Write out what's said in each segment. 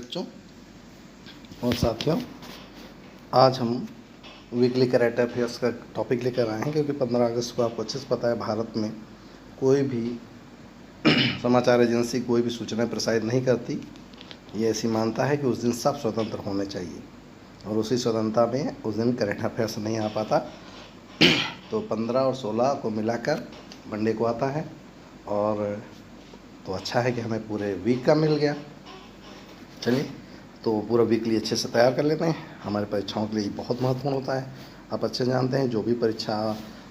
बच्चों और साथियों, आज हम वीकली करंट अफेयर्स का टॉपिक लेकर आए हैं क्योंकि 15 अगस्त को आपको अच्छे से पता है भारत में कोई भी समाचार एजेंसी कोई भी सूचनाएं प्रसारित नहीं करती। ये ऐसी मानता है कि उस दिन सब स्वतंत्र होने चाहिए और उसी स्वतंत्रता में उस दिन करंट अफेयर्स नहीं आ पाता। तो 15 और 16 को मिलाकर मंडे को आता है और तो अच्छा है कि हमें पूरे वीक का मिल गया। चलिए, तो पूरा वीकली अच्छे से तैयार कर लेते हैं। हमारे परीक्षाओं के लिए बहुत महत्वपूर्ण होता है। आप अच्छे जानते हैं जो भी परीक्षा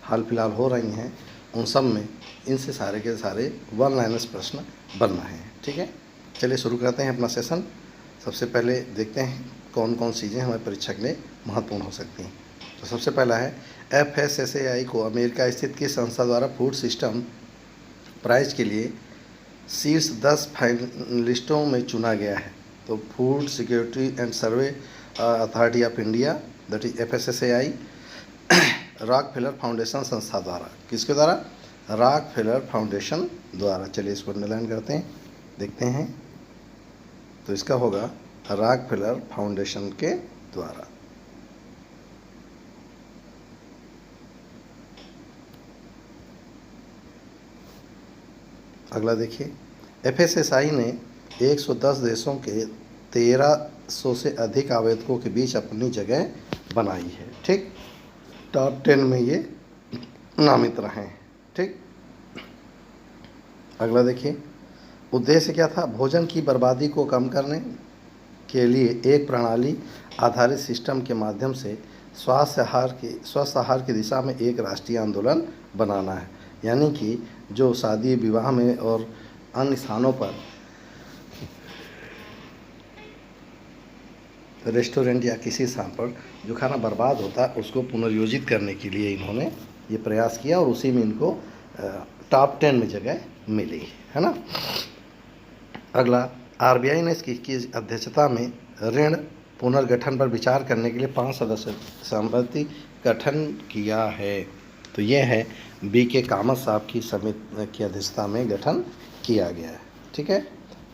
हाल फिलहाल हो रही हैं उन सब में इनसे सारे के सारे वन लाइनर्स प्रश्न बन रहे हैं। ठीक है, चलिए शुरू करते हैं अपना सेशन। सबसे पहले देखते हैं कौन कौन चीज़ें हमारी परीक्षा के लिए महत्वपूर्ण हो सकती हैं। तो सबसे पहला है, FSSAI को अमेरिका स्थित किस संस्था द्वारा फूड सिस्टम प्राइज के लिए शीर्ष 10 फाइनलिस्टों में चुना गया है? तो food security and survey authority of India, that is FSSAI, Rockefeller foundation संस्था द्वारा। किसके द्वारा? रॉकफेलर फाउंडेशन द्वारा। चलिए इसको अंडरलाइन करते हैं, देखते हैं। तो इसका होगा रॉकफेलर फाउंडेशन के द्वारा। अगला देखिए, FSSAI ने 110 देशों के 1300 से अधिक आवेदकों के बीच अपनी जगह बनाई है। ठीक, टॉप 10 में ये नामित रहे हैं। ठीक, अगला देखिए, उद्देश्य क्या था? भोजन की बर्बादी को कम करने के लिए एक प्रणाली आधारित सिस्टम के माध्यम से स्वस्थ आहार की दिशा में एक राष्ट्रीय आंदोलन बनाना है। यानी कि जो शादी विवाह में और अन्य स्थानों पर रेस्टोरेंट या किसी स्थान पर जो खाना बर्बाद होता है उसको पुनर्योजित करने के लिए इन्होंने ये प्रयास किया और उसी में इनको टॉप 10 में जगह मिली है ना। अगला, RBI ने इसकी अध्यक्षता में ऋण पुनर्गठन पर विचार करने के लिए 5 सदस्य समिति गठन किया है। तो ये है BK कामत साहब की समिति की अध्यक्षता में गठन किया गया है। ठीक है,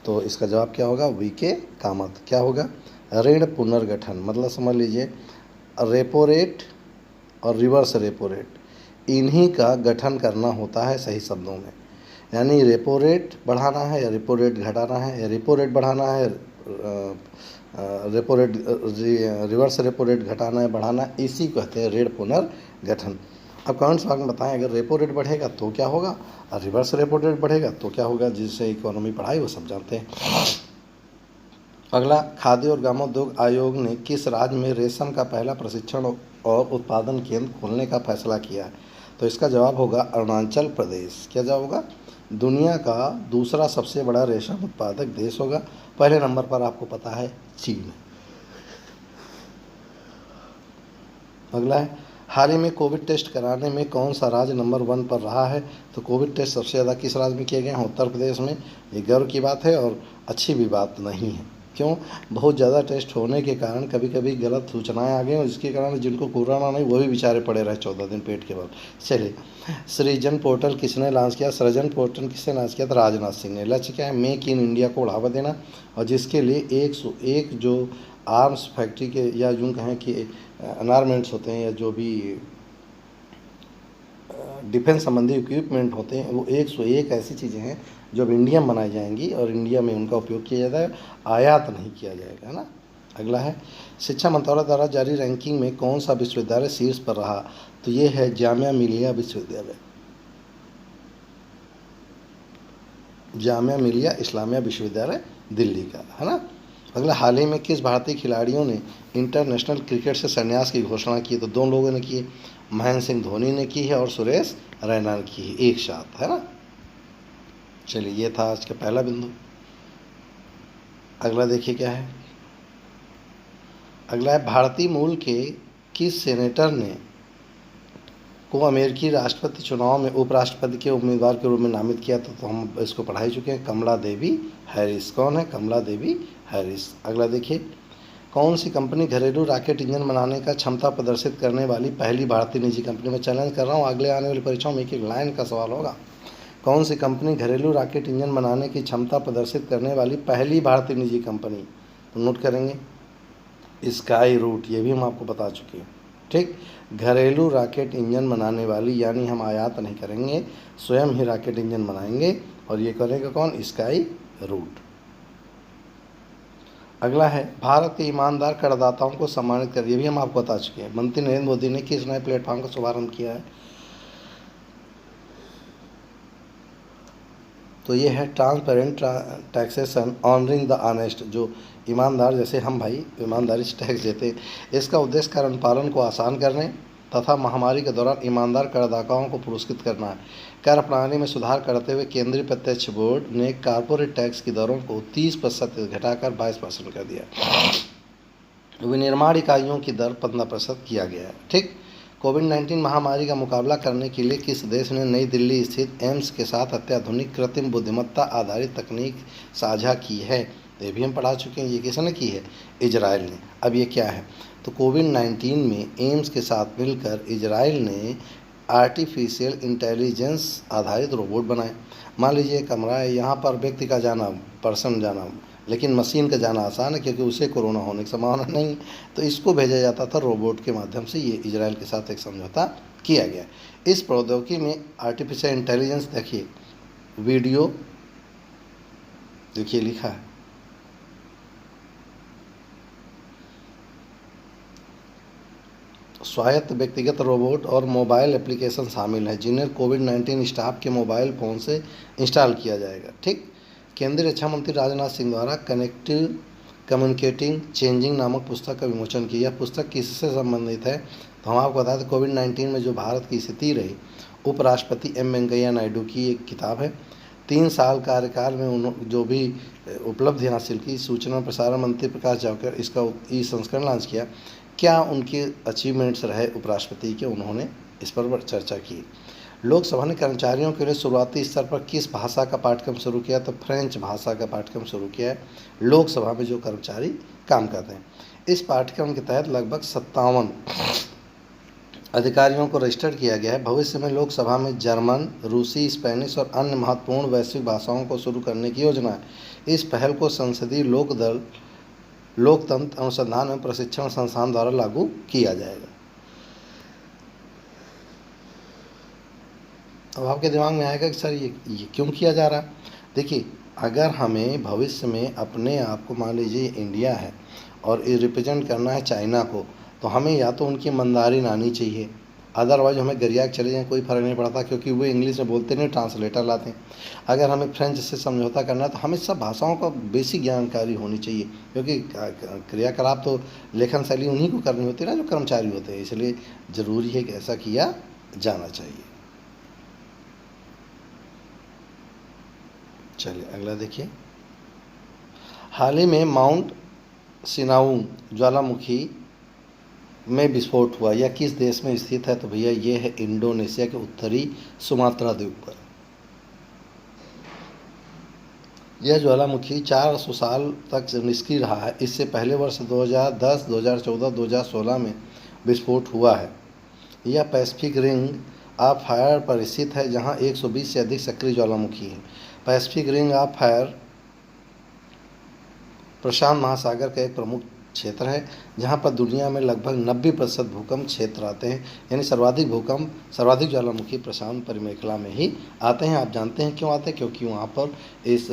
तो इसका जवाब क्या होगा? BK कामत। क्या होगा? ऋण पुनर्गठन, मतलब समझ लीजिए रेपो रेट और रिवर्स रेपो रेट इन्हीं का गठन करना होता है सही शब्दों में। यानी रेपो रेट बढ़ाना है या रेपो रेट घटाना है, या रेपो रेट बढ़ाना है, repo rate reverse repo rate घटाना है बढ़ाना, इसी को कहते हैं ऋण पुनर्गठन। अब कमेंट्स बॉक्स में बताएं, अगर रेपो रेट बढ़ेगा तो क्या होगा और रिवर्स रेपो रेट बढ़ेगा तो क्या होगा। जिससे इकोनॉमी पढ़ाई वो सब जानते हैं। अगला, खाद्य और ग्रामोद्योग आयोग ने किस राज्य में रेशम का पहला प्रशिक्षण और उत्पादन केंद्र खोलने का फैसला किया है? तो इसका जवाब होगा अरुणाचल प्रदेश। क्या जवाब होगा? दुनिया का दूसरा सबसे बड़ा रेशम उत्पादक देश होगा। पहले नंबर पर आपको पता है चीन। अगला है, हाल ही में कोविड टेस्ट कराने में कौन सा राज्य नंबर 1 पर रहा है? तो कोविड टेस्ट सबसे ज़्यादा किस राज्य में किए गए हैं? उत्तर प्रदेश में। ये गर्व की बात है और अच्छी भी बात नहीं है। क्यों? बहुत ज़्यादा टेस्ट होने के कारण कभी कभी गलत सूचनाएं आ गई और जिसके कारण जिनको कोरोना नहीं वो भी बेचारे पड़े रहे 14 दिन पेट के बल। चलिए, सृजन पोर्टल किसने लॉन्च किया? सृजन पोर्टल किसने लॉन्च किया? तो राजनाथ सिंह ने। लक्ष्य क्या है? मेक इन इंडिया को बढ़ावा देना और जिसके लिए 101 जो आर्म्स फैक्ट्री के या यूँ कहें कि एनवायरमेंट्स होते हैं या जो भी डिफेंस संबंधी इक्विपमेंट होते हैं वो 101 ऐसी चीज़ें हैं जो अब इंडिया में बनाई जाएंगी और इंडिया में उनका उपयोग किया जाता है, आयात नहीं किया जाएगा, है ना। अगला है, शिक्षा मंत्रालय द्वारा जारी रैंकिंग में कौन सा विश्वविद्यालय शीर्ष पर रहा? तो ये है जामिया मिलिया विश्वविद्यालय, जामिया मिलिया इस्लामिया विश्वविद्यालय दिल्ली का, है ना। अगला, हाल ही में किस भारतीय खिलाड़ियों ने इंटरनेशनल क्रिकेट से संन्यास की घोषणा की? तो 2 लोगों ने की, महेंद्र सिंह धोनी ने की है और सुरेश रैना ने की है, एक साथ, है ना। चलिए, ये था आज का पहला बिंदु। अगला देखिए क्या है। अगला है, भारतीय मूल के किस सेनेटर ने को अमेरिकी राष्ट्रपति चुनाव में उपराष्ट्रपति के उम्मीदवार के रूप में नामित किया? तो हम इसको पढ़ा ही चुके हैं, कमला देवी हैरिस। कौन है? कमला देवी हैरिस। अगला देखिए, कौन सी कंपनी घरेलू रॉकेट इंजन बनाने का क्षमता प्रदर्शित करने वाली पहली भारतीय निजी कंपनी? मैं चैलेंज कर रहा हूँ, अगले आने वाली परीक्षाओं में एक लाइन का सवाल होगा। कौन सी कंपनी घरेलू रॉकेट इंजन बनाने की क्षमता प्रदर्शित करने वाली पहली भारतीय निजी कंपनी? तो नोट करेंगे स्काई रूट, ये भी हम आपको बता चुके हैं। ठीक, घरेलू रॉकेट इंजन बनाने वाली, यानी हम आयात नहीं करेंगे, स्वयं ही रॉकेट इंजन बनाएंगे, और ये करेगा कौन? Skyroot. अगला है भारत के ईमानदार करदाताओं को सम्मानित कर, ये भी हम आपको बता चुके हैं। मंत्री नरेंद्र मोदी ने किस नए प्लेटफॉर्म का शुभारंभ किया है? तो ये है transparent taxation honouring the honest, जो ईमानदार, जैसे हम भाई ईमानदारी से टैक्स देते, इसका उद्देश्य कर अनुपालन को आसान करने तथा महामारी के दौरान ईमानदार करदाताओं को पुरस्कृत करना है। कर प्रणाली में सुधार करते हुए केंद्रीय प्रत्यक्ष बोर्ड ने कॉर्पोरेट टैक्स की दरों को 30% घटाकर 22% कर दिया। विनिर्माण इकाइयों की दर 15% किया गया है। ठीक, कोविड-19 महामारी का मुकाबला करने के लिए किस देश ने नई दिल्ली स्थित एम्स के साथ अत्याधुनिक कृत्रिम बुद्धिमत्ता आधारित तकनीक साझा की है? तो ये भी हम पढ़ा चुके हैं। ये किसने की है? इजराइल ने। अब ये क्या है? तो कोविड-19 में एम्स के साथ मिलकर इजराइल ने आर्टिफिशियल इंटेलिजेंस आधारित रोबोट बनाए। मान लीजिए कमरा है, यहाँ पर व्यक्ति का जाना, पर्सन जाना, लेकिन मशीन का जाना आसान है क्योंकि उसे कोरोना होने की संभावना नहीं है, तो इसको भेजा जाता था रोबोट के माध्यम से। ये इजराइल के साथ एक समझौता किया गया। इस प्रौद्योगिकी में आर्टिफिशियल इंटेलिजेंस, देखिए वीडियो, देखिए लिखा है स्वायत्त व्यक्तिगत रोबोट और मोबाइल एप्लीकेशन शामिल हैं जिन्हें कोविड-19 स्टाफ के मोबाइल फ़ोन से इंस्टॉल किया जाएगा। ठीक, केंद्रीय रक्षा मंत्री राजनाथ सिंह द्वारा कम्युनिकेटिंग चेंजिंग नामक पुस्तक का विमोचन किया। पुस्तक किससे संबंधित है? तो हम आपको बता दें, कोविड-19 में जो भारत की स्थिति रही, उपराष्ट्रपति एम वेंकैया नायडू की एक किताब है। 3 साल कार्यकाल में उन्होंने जो भी उपलब्धि हासिल की, सूचना और प्रसारण मंत्री प्रकाश जावड़ेकर इसका ई संस्करण लॉन्च किया। क्या उनके अचीवमेंट्स रहे उपराष्ट्रपति के, उन्होंने इस पर चर्चा की। लोकसभा ने कर्मचारियों के लिए शुरुआती स्तर पर किस भाषा का पाठ्यक्रम शुरू किया? तो फ्रेंच भाषा का पाठ्यक्रम शुरू किया है लोकसभा में जो कर्मचारी काम करते हैं। इस पाठ्यक्रम के तहत लगभग 57 अधिकारियों को रजिस्टर्ड किया गया है। भविष्य में लोकसभा में जर्मन, रूसी, स्पेनिश और अन्य महत्वपूर्ण वैश्विक भाषाओं को शुरू करने की योजना है। इस पहल को संसदीय लोकतंत्र अनुसंधान एवं प्रशिक्षण संस्थान द्वारा लागू किया जाएगा। अब आपके दिमाग में आएगा कि सर ये क्यों किया जा रहा है? देखिए, अगर हमें भविष्य में अपने आप को, मान लीजिए इंडिया है और ये रिप्रेजेंट करना है चाइना को, तो हमें या तो उनकी मंदारिन आनी चाहिए, अदरवाइज हमें गरिया के चले जाएँ, कोई फ़र्क नहीं पड़ता क्योंकि वो इंग्लिश में बोलते नहीं, ट्रांसलेटर लाते हैं। अगर हमें फ्रेंच से समझौता करना है तो हमें सब भाषाओं का बेसिक जानकारी होनी चाहिए, क्योंकि क्रियाकलाप तो लेखन शैली उन्हीं को करनी होती है ना जो कर्मचारी होते हैं। इसलिए ज़रूरी है कि ऐसा किया जाना चाहिए। चलिए अगला देखिए। हाल ही में माउंट सिनाउंग ज्वालामुखी में विस्फोट हुआ, यह किस देश में स्थित है? तो भैया ये है इंडोनेशिया के उत्तरी सुमात्रा द्वीप पर। यह ज्वालामुखी 400 साल तक निष्क्रिय रहा है। इससे पहले वर्ष 2010, 2014, 2016 में विस्फोट हुआ है। यह पैसिफिक रिंग ऑफ फायर पर स्थित है जहां 120 से अधिक सक्रिय ज्वालामुखी हैं। पैसिफिक रिंग ऑफ फायर प्रशांत महासागर का एक प्रमुख क्षेत्र है जहां पर दुनिया में लगभग 90% भूकंप क्षेत्र आते हैं, यानी सर्वाधिक ज्वालामुखी प्रशांत परिमेखला में ही आते हैं। आप जानते हैं क्यों आते हैं? क्योंकि वहाँ पर इस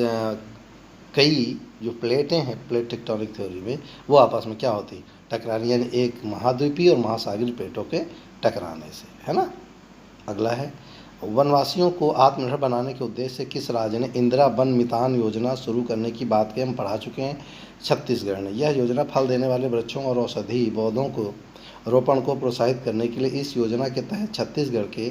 कई जो प्लेटें हैं, प्लेट टेक्टोनिक थ्योरी में, वो आपस में क्या होती? टकरानी, यानी एक महाद्वीपीय और महासागरीय प्लेटों के टकराने से, है ना। अगला है, वनवासियों को आत्मनिर्भर बनाने के उद्देश्य से किस राज्य ने इंदिरा वन मितान योजना शुरू करने की बात के हम पढ़ा चुके हैं? छत्तीसगढ़ ने। यह योजना फल देने वाले वृक्षों और औषधीय पौधों को रोपण को प्रोत्साहित करने के लिए इस योजना के तहत छत्तीसगढ़ के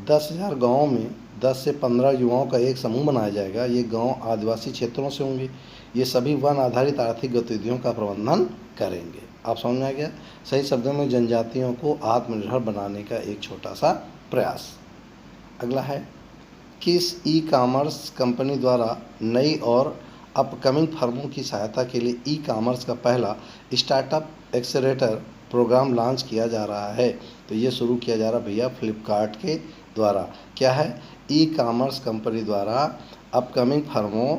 10,000 गाँवों में 10 से 15 युवाओं का एक समूह बनाया जाएगा। ये गांव आदिवासी क्षेत्रों से होंगे। ये सभी वन आधारित आर्थिक गतिविधियों का प्रबंधन करेंगे। आप समझ में आ गया? सही शब्दों में जनजातियों को आत्मनिर्भर बनाने का एक छोटा सा प्रयास। अगला है, किस ई कॉमर्स कंपनी द्वारा नई और अपकमिंग फर्मों की सहायता के लिए ई कॉमर्स का पहला स्टार्टअप एक्सेलरेटर प्रोग्राम लॉन्च किया जा रहा है? तो ये शुरू किया जा रहा है भैया फ्लिपकार्ट के द्वारा। क्या है? ई कॉमर्स कंपनी द्वारा अपकमिंग फर्मों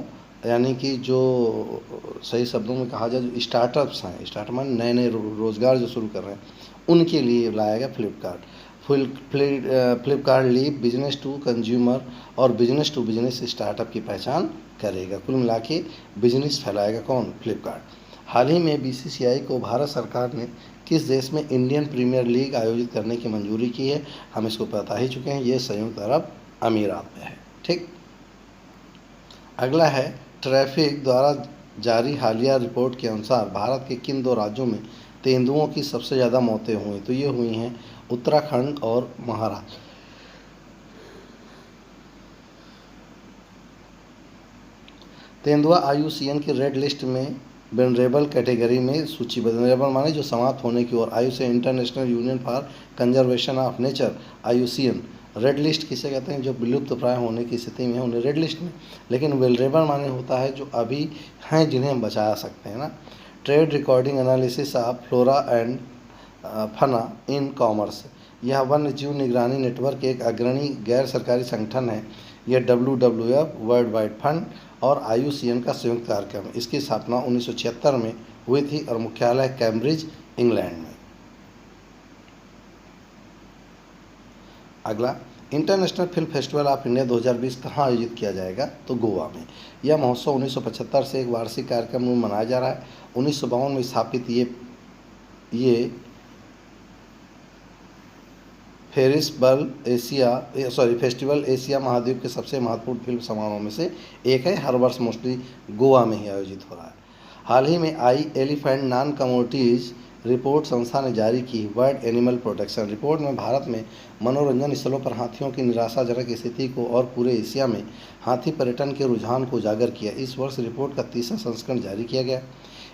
यानी कि जो सही शब्दों में कहा जाए जो स्टार्टअप्स हैं, स्टार्टअप माने नए नए रोज़गार जो शुरू कर रहे हैं, उनके लिए लाया गया Flipkart. Flipkart leap business to consumer और बिजनेस टू बिजनेस स्टार्टअप की पहचान करेगा। कुल मिला के बिजनेस फैलाएगा कौन? फ्लिपकार्ट। हाल ही में बीसीसीआई को भारत सरकार ने किस देश में इंडियन प्रीमियर लीग आयोजित करने की मंजूरी की है? हम इसको बता ही चुके हैं, ये संयुक्त अरब अमीरात में है। ठीक, अगला है ट्रैफिक द्वारा जारी हालिया रिपोर्ट के अनुसार भारत के किन 2 राज्यों में तेंदुओं की सबसे ज़्यादा मौतें हुई? तो ये हुई हैं उत्तराखंड और महाराष्ट्र। तेंदुआ IUCN की रेड लिस्ट में वेनरेबल कैटेगरी में सूचीबद्ध। वेनरेबल माने जो समाप्त होने की ओर। आयु से international union for conservation of nature IUCN। Red list किसे कहते हैं? जो विलुप्त प्राय होने की स्थिति में है उन्हें रेड लिस्ट में। लेकिन वेनरेबल माने होता है जो अभी हैं जिन्हें हम बचा सकते हैं ना। Trade recording analysis of flora and fauna in commerce. यह वन्य जीव निगरानी नेटवर्क एक अग्रणी गैर सरकारी संगठन है। यह WWF वर्ल्ड वाइड फंड और IUCN का संयुक्त कार्यक्रम। इसकी स्थापना 1976 में हुई थी और मुख्यालय कैम्ब्रिज इंग्लैंड में। अगला, international film festival of India 2020 कहाँ आयोजित किया जाएगा? तो गोवा में। यह महोत्सव 1975 से एक वार्षिक कार्यक्रम में मनाया जा रहा है। 1952 में स्थापित ये फेस्टिवल एशिया महाद्वीप के सबसे महत्वपूर्ण फिल्म समारोह में से एक है। हर वर्ष मोस्टली गोवा में ही आयोजित हो रहा है। हाल ही में आई एलिफेंट नॉन कमोडिटीज रिपोर्ट संस्था ने जारी की वर्ल्ड एनिमल प्रोटेक्शन रिपोर्ट में भारत में मनोरंजन स्थलों पर हाथियों की निराशाजनक स्थिति को और पूरे एशिया में हाथी पर्यटन के रुझान को उजागर किया। इस वर्ष रिपोर्ट का 30वां संस्करण जारी किया गया।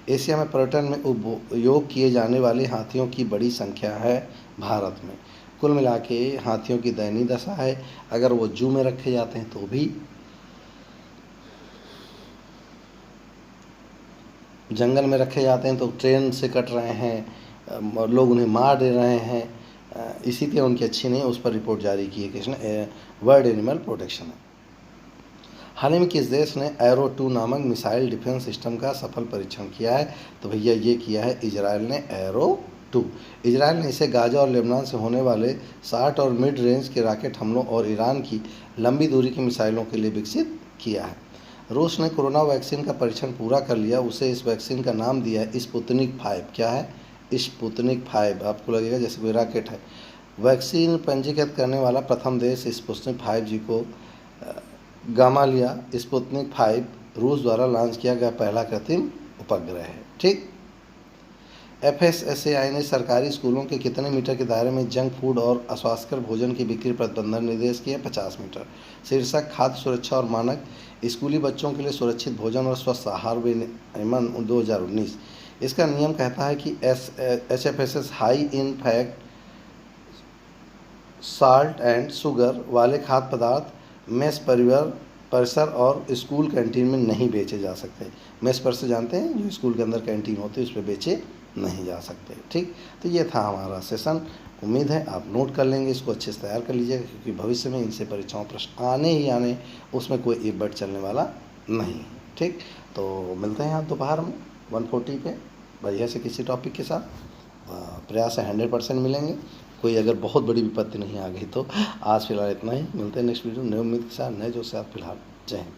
एशिया में पर्यटन में उपयोग किए जाने वाले हाथियों की बड़ी संख्या है भारत में। कुल मिला के हाथियों की दयनीय दशा है। अगर वो जू में रखे जाते हैं तो भी, जंगल में रखे जाते हैं तो ट्रेन से कट रहे हैं, लोग उन्हें मार दे रहे हैं, इसी तरह उनकी अच्छी नहीं। उस पर रिपोर्ट जारी की है किसने? वर्ल्ड एनिमल प्रोटेक्शन है। हाल ही में किस देश ने एरो 2 नामक मिसाइल डिफेंस सिस्टम का सफल परीक्षण किया है? तो भैया ये किया है इजराइल ने एरो 2। इजराइल ने इसे गाजा और लेबनान से होने वाले शॉर्ट और मिड रेंज के रॉकेट हमलों और ईरान की लंबी दूरी की मिसाइलों के लिए विकसित किया है। रूस ने कोरोना वैक्सीन का परीक्षण पूरा कर लिया। उसे इस वैक्सीन का नाम दिया है स्पुतनिक 5। क्या है? स्पुतनिक 5। आपको लगेगा जैसे कोई रॉकेट है। वैक्सीन पंजीकृत करने वाला प्रथम देश स्पुतनिक 5G को गामालिया स्पुतनिक 5 रूस द्वारा लॉन्च किया गया पहला कृत्रिम उपग्रह है। ठीक, FSSAI ने सरकारी स्कूलों के कितने मीटर के दायरे में जंक फूड और अस्वास्थ्यकर भोजन की बिक्री प्रतिबंधन निर्देश किए? 50 मीटर। शीर्षक खाद्य सुरक्षा और मानक, स्कूली बच्चों के लिए सुरक्षित भोजन और स्वस्थ आहार विनियमन 2019। इसका नियम कहता है कि HFSS high in fat, salt and sugar वाले खाद्य पदार्थ मेस परिसर और स्कूल कैंटीन में नहीं बेचे जा सकते। मेस परिसर जानते हैं, जो स्कूल के अंदर कैंटीन होती है उस पर बेचे नहीं जा सकते। ठीक, तो ये था हमारा सेशन। उम्मीद है आप नोट कर लेंगे, इसको अच्छे से तैयार कर लीजिएगा, क्योंकि भविष्य में इनसे परीक्षाओं प्रश्न आने ही आने, उसमें कोई इफ बट चलने वाला नहीं। ठीक, तो मिलते हैं आप दोपहर में 1:40 पे बढ़िया से किसी टॉपिक के साथ। प्रयास है 100% मिलेंगे। कोई अगर बहुत बड़ी विपत्ति नहीं आ गई तो आज फिलहाल इतना ही। मिलते हैं नेक्स्ट वीडियो नए उम्मीद के साथ, नए जो साथ। फिलहाल जय हिंद।